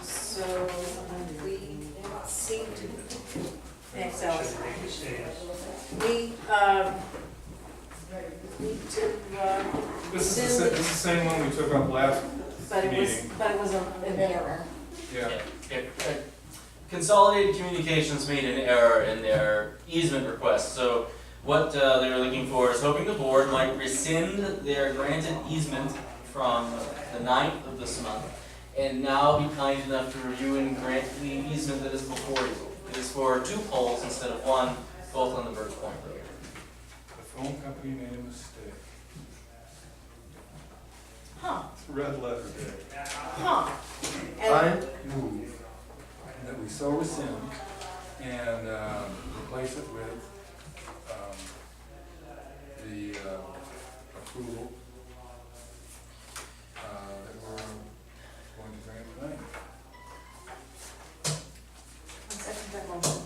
so we seem to, thanks Alice. We, need to, This is the same one we took up last but it was, meeting. but it was an error. Yeah. Consolidated Communications made an error in their easement request, so what they were looking for is hoping the board might rescind their granted easement from the 9th of this month, and now be kind enough to review and grant the easement that is before you. It is for 2 poles instead of 1, both on the Birch Point Road. The phone company made a mistake. Huh, It's red letter day. huh. I And, move that we so rescind and replace it with the approval that we're going to grant tonight. I'll second that motion.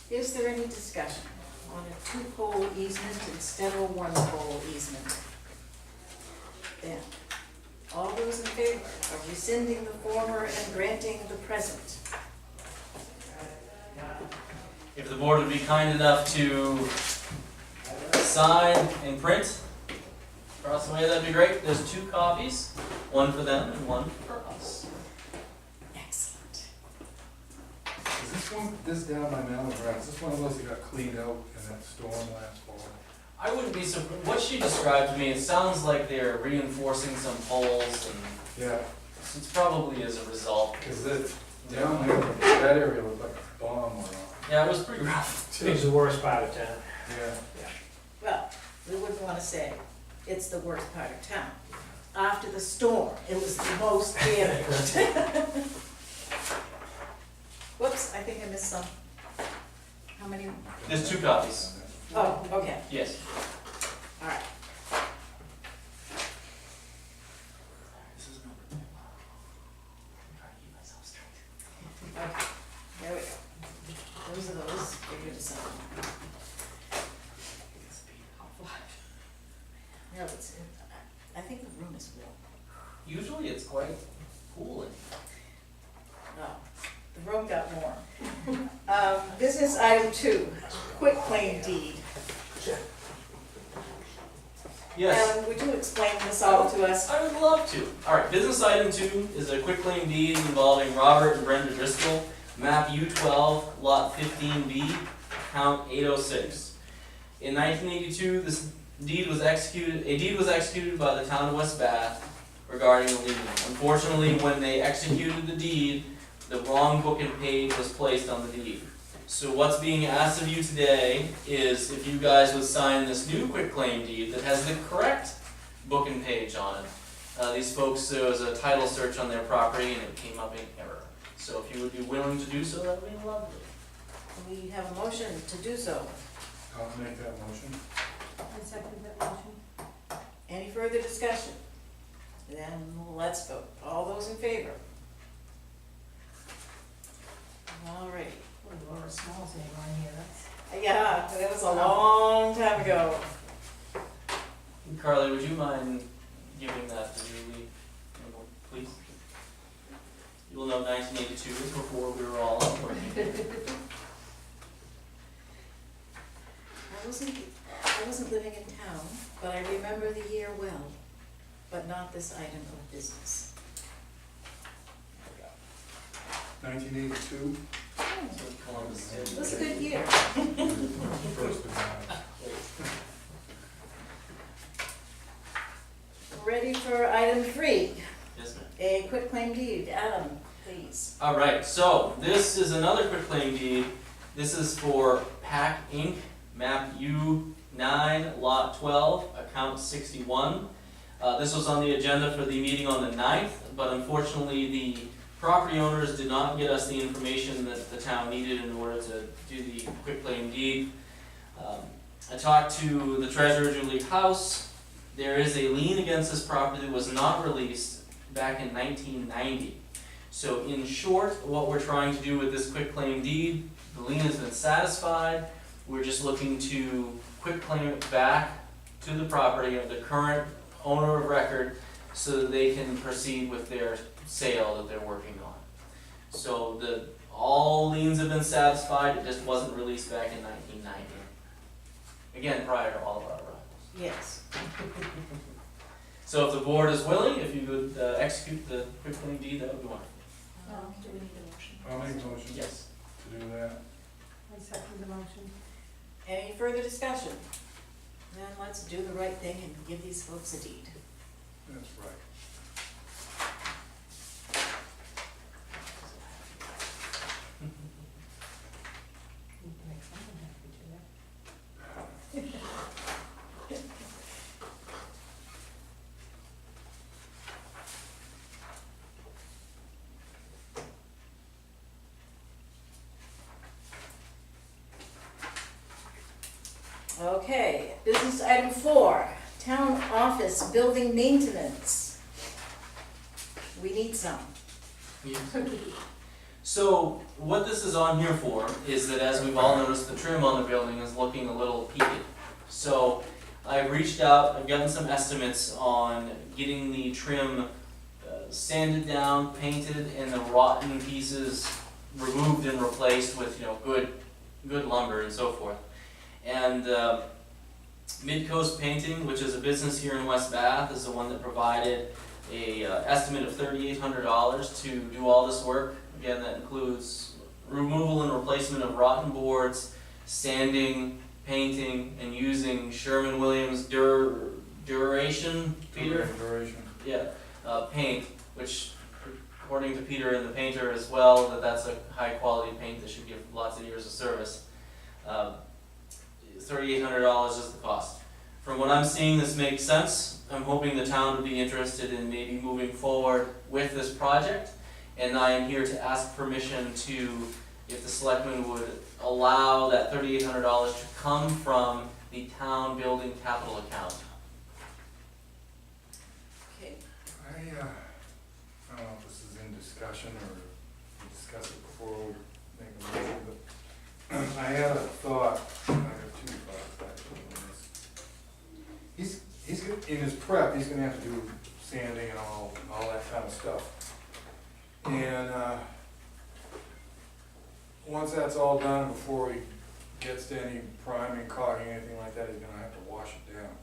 Is there any discussion on a 2-pole easement instead of a 1-pole easement? Then, all those in favor of rescinding the former and granting the present? If the board would be kind enough to sign and print across the way, that'd be great. There's 2 copies, one for them and one for us. Excellent. Is this one, this down by Malvern Drive, is this one of those that got cleaned out in that storm last fall? I wouldn't be surprised, what she described to me, it sounds like they're reinforcing some poles and Yeah, it's probably as a result. because down there, that area looked like a bomb went off. Yeah, it was pretty rough. It's the worst part of town. Yeah. Well, we wouldn't wanna say it's the worst part of town. After the storm, it was the most damaged. Whoops, I think I missed some. How many? There's 2 copies, Oh, okay, yes. all right. This is number 2. I'm trying to keep myself straight. Okay, there we go. Those are those, figure this out. No, I think the room is warm. Usually it's quite cool and No, the room got warm. Business item 2, quit claim deed. yes. Alan, would you explain this all to us? I would love to. Alright, business item 2 is a quitclaim deed involving Robert and Brenda Driscoll, map U12, lot 15B, account 806. In 1982, a deed was executed by the town of West Bath regarding a lien. Unfortunately, when they executed the deed, the wrong book and page was placed on the deed. So what's being asked of you today is if you guys would sign this new quitclaim deed that has the correct book and page on it. These folks, there was a title search on their property and it came up in error. So if you would be willing to do so, that would be lovely. We have a motion to do so. I'll make that motion. I second that motion. Any further discussion? Then let's vote. All those in favor? Alrighty. Laura Small's name on here, that's. Yeah, that was a long time ago. Carly, would you mind giving that to Julie, please? You will know 1982 is before we were all working. I wasn't living in town, but I remember the year well, but not this item of business. 1982, So Columbus Day. It was a good year. first of all. Ready for item 3, Yes, ma'am. a quitclaim deed. Adam, please. Alright, so this is another quitclaim deed. This is for PAC Inc., map U9, lot 12, account 61. This was on the agenda for the meeting on the 9th, but unfortunately the property owners did not get us the information that the town needed in order to do the quitclaim deed. I talked to the treasurer, Julie House. There is a lien against this property that was not released back in 1990. So in short, what we're trying to do with this quitclaim deed, the lien has been satisfied. We're just looking to quitclaim it back to the property of the current owner of record so that they can proceed with their sale that they're working on. So all liens have been satisfied, it just wasn't released back in 1990. Again, prior to all of our arrivals. Yes. So if the board is willing, if you would execute the quitclaim deed, that would be wonderful. Do we need a motion? I'll make a motion Yes. to do that. I second the motion. Any further discussion? Then let's do the right thing and give these folks a deed. That's right. You can make someone happy too. Okay, business item 4, town office building maintenance. We need some. So what this is on here for is that as we've all noticed, the trim on the building is looking a little peaked. So I've reached out, I've gotten some estimates on getting the trim sanded down, painted, and the rotten pieces removed and replaced with, you know, good lumber and so forth. And Midcoast Painting, which is a business here in West Bath, is the one that provided a estimate of $3,800 to do all this work. Again, that includes removal and replacement of rotten boards, sanding, painting and using Sherman-Williams Duration, Peter? Duration. Yeah, paint, which according to Peter and the painter as well, that's a high quality paint that should give lots of years of service. $3,800 is the cost. From what I'm seeing, this makes sense. I'm hoping the town would be interested in maybe moving forward with this project. And I am here to ask permission to, if the selectmen would allow that $3,800 to come from the town building capital account. Okay, I don't know if this is in discussion or we discussed it before we make a motion, but I had a thought, I have two thoughts actually on this. He's, in his prep, he's gonna have to do sanding and all that kind of stuff. And, once that's all done, before he gets to any priming, caulking, anything like that, he's gonna have to wash it down.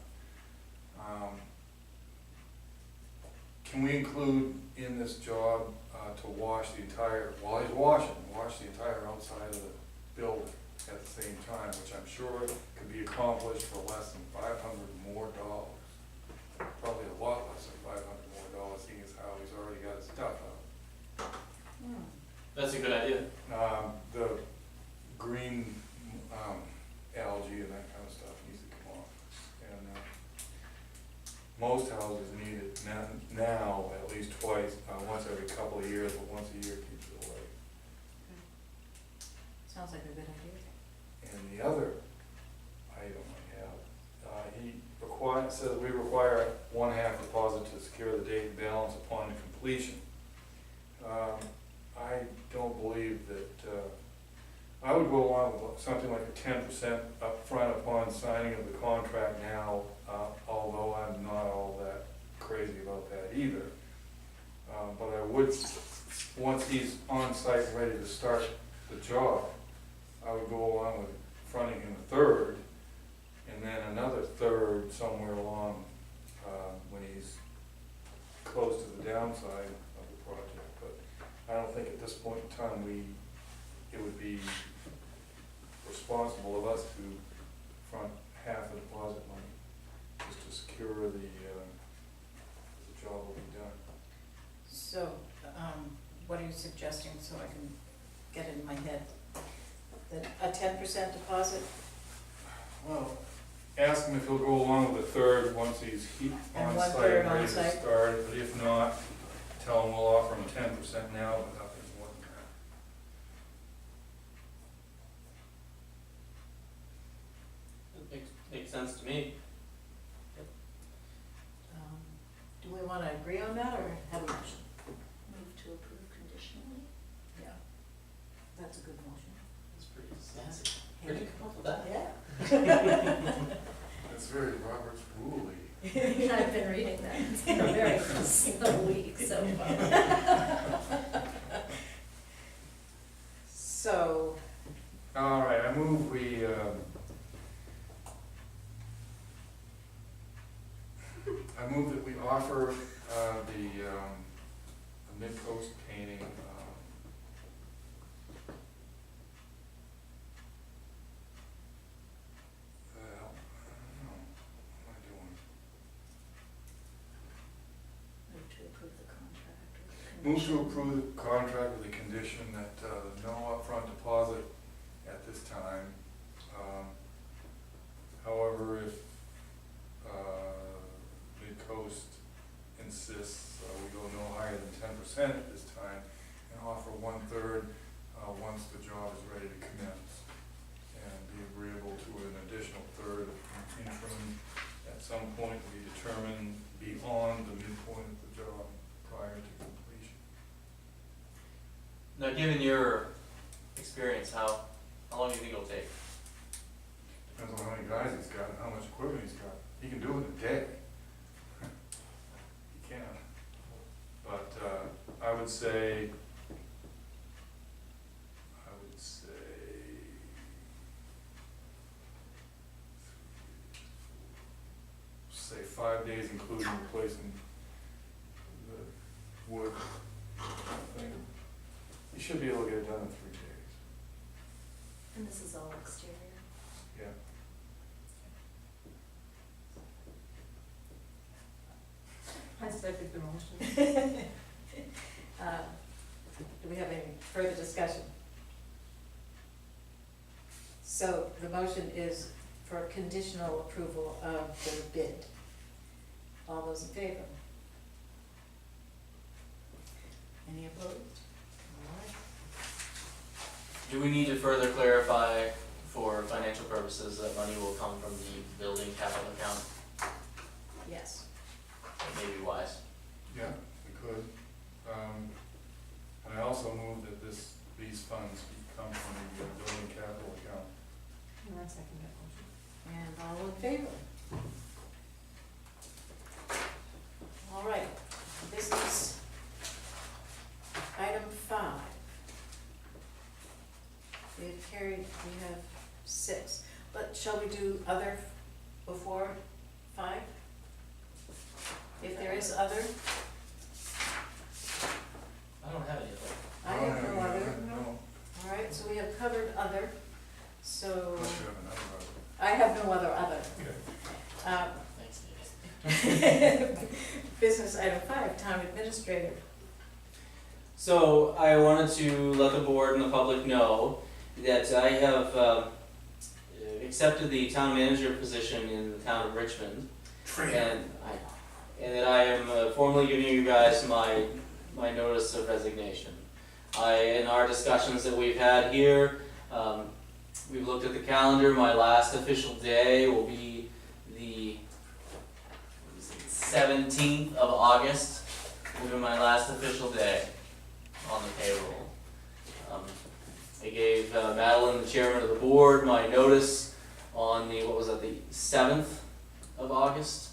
Can we include in this job, to wash the entire, while he's washing, wash the entire outside of the building at the same time, which I'm sure could be accomplished for less than $500 more. Probably a lot less than $500 more, seeing as how he's already got his stuff out. That's a good idea. The green, algae and that kind of stuff needs to come off. And, most houses need it now at least twice, once every couple of years, but once a year keeps it away. sounds like a good idea. And the other item I have, he says we require 1/2 deposit to secure the date and balance upon completion. I don't believe that, I would go along with something like a 10% upfront upon signing of the contract now, although I'm not all that crazy about that either. But I would, once he's on site and ready to start the job, I would go along with fronting him a third, and then another third somewhere along, when he's close to the downside of the project. But I don't think at this point in time it would be responsible of us to front half the deposit money, just to secure the job will be done. So, what are you suggesting so I can get it in my head? That a 10% deposit Well, ask him if he'll go along with a third once he's And on 1/3 site, on ready to site? start, but if not, tell him we'll offer him 10% now, but nothing more than that. It makes sense to me. do we wanna agree on that or have a motion? Move to approve conditionally. Yeah. That's a good motion. That's pretty sassy. Where'd you come up with that? Yeah. That's very Robert's Rule-y. I've been reading that, it's been a very slow week so far. So, All right, I move I move that we offer the Mid-Coast painting, I don't know, what am I doing? Move to approve the contract with Move to condition. approve the contract with the condition that no upfront deposit at this time. However, if Mid-Coast insists we go no higher than 10% at this time, and offer 1/3 once the job is ready to commence, and be agreeable to an additional third interim at some point to be determined beyond the midpoint of the job prior to completion. Now, given your experience, how long do you think it'll take? Depends on how many guys he's got and how much equipment he's got. He can do it in a day. He can. But, I would say, say 5 days, including replacing the wood thing. You should be able to get it done in 3 days. And this is all exterior. Yeah. the motion. Do we have any further discussion? So the motion is for conditional approval of the bid. All those in favor? Any opposed? All right. Do we need to further clarify for financial purposes that money will come from the building capital account? Yes. That may be wise. Yeah, we could. And I also move that these funds come from the building capital account. And I second that motion. And all in favor? All right, business item 5. We've carried, we have 6, but shall we do other before 5? If there is other, I don't have any of I have no other. No, All right, so we have covered other, so unless you have another. I have no other. Okay. Thanks, David. Business item 5, town administrator. So I wanted to let the board and the public know that I have accepted the town manager position in the town of Richmond. And that I am formally giving you guys my notice of resignation. In our discussions that we've had here, we've looked at the calendar. My last official day will be the 17th of August, will be my last official day on the payroll. I gave Madeline, the chairman of the board, my notice on the, the 7th of August?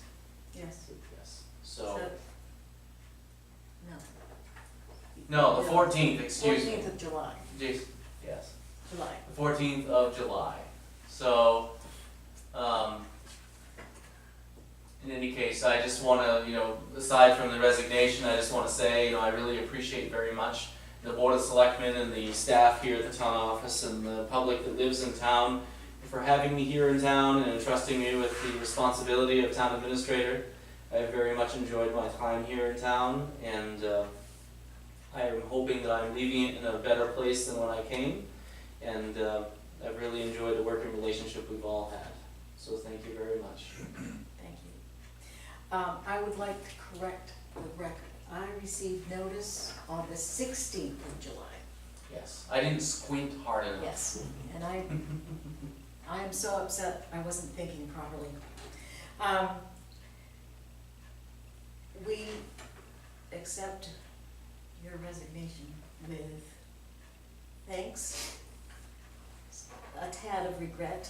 Yes. Yes. So, No, no, the 14th, excuse me. 14th of July, Jeez, yes. July. The 14th of July. So, in any case, I just want to, aside from the resignation, I just want to say, I really appreciate very much the Board of Selectmen and the staff here at the town office and the public that lives in town for having me here in town and entrusting me with the responsibility of town administrator. I have very much enjoyed my time here in town, and I am hoping that I'm leaving it in a better place than when I came. And I've really enjoyed the working relationship we've all had. So thank you very much. Thank you. I would like to correct the record. I received notice on the 16th of July. Yes, I didn't squint hard enough. Yes, and I am so upset I wasn't thinking properly. We accept your resignation with thanks, a tad of regret,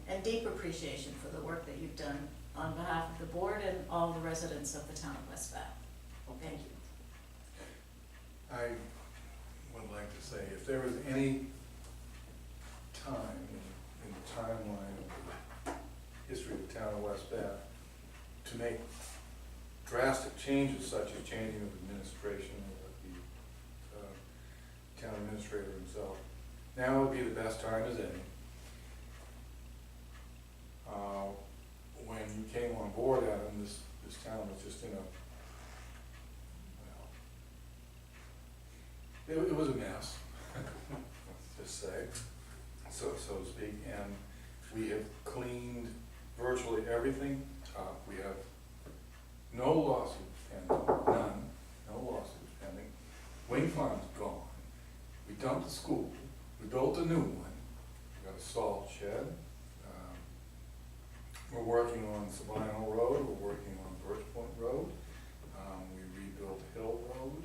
and deep appreciation for the work that you've done on behalf of the board and all the residents of the town of West Bath. Thank you. I would like to say, if there was any time in the timeline of the history of the town of West Bath to make drastic changes such as changing of administration of the town administrator himself, now would be the best time as any. When you came on board, Adam, this town was just in a, it was a mess, let's just say, so to speak, and we have cleaned virtually everything up. We have no lawsuits pending, none, no lawsuits pending. Wing Farm's gone. We dumped the school, we built a new one, we got a salt shed. We're working on Sabino Road, we're working on Birch Point Road, we rebuilt Hill Road,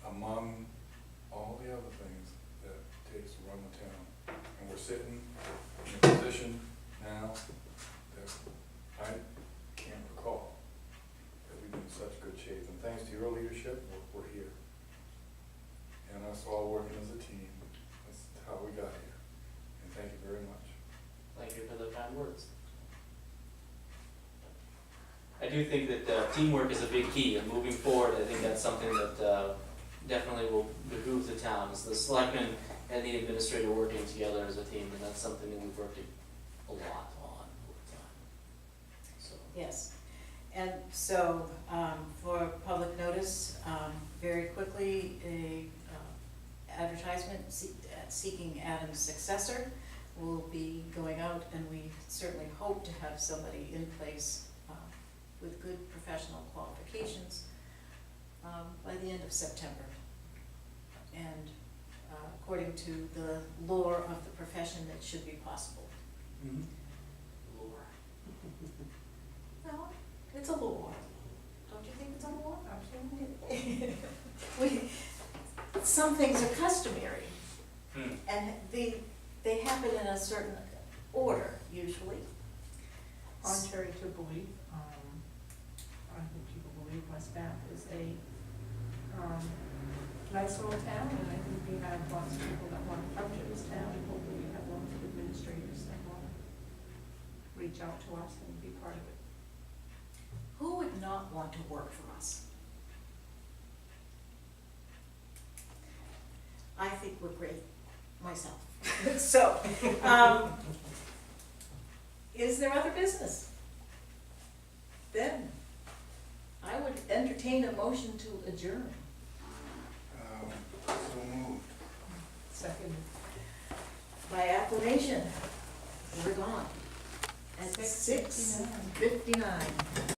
among all the other things that it takes to run the town. And we're sitting in a position now that I can't recall that we've been in such good shape. And thanks to your leadership, we're here. And us all working as a team, that's how we got here. And thank you very much. Thank you for the kind words. I do think that teamwork is a big key, and moving forward, I think that's something that definitely will behoove the town. It's the selectmen and the administrator working together as a team, and that's something that we've worked a lot on over time. So. Yes, And so, for public notice, very quickly, a advertisement seeking Adam's successor will be going out, and we certainly hope to have somebody in place with good professional qualifications by the end of September. And according to the lore of the profession, that should be possible. No, it's a lore. Don't you think it's a lore? Absolutely. Some things are customary, and they happen in a certain order, usually. Contrary to belief, I think people believe West Bath is a nice little town, and I think we have lots of people that want to come to this town, and hopefully we have lots of administrators that want to reach out to us and be part of it. Who would not want to work for us? I think we're great, myself. So, is there other business? Then, I would entertain a motion to adjourn. So moved. Second. By acclamation, we're gone at 6:59.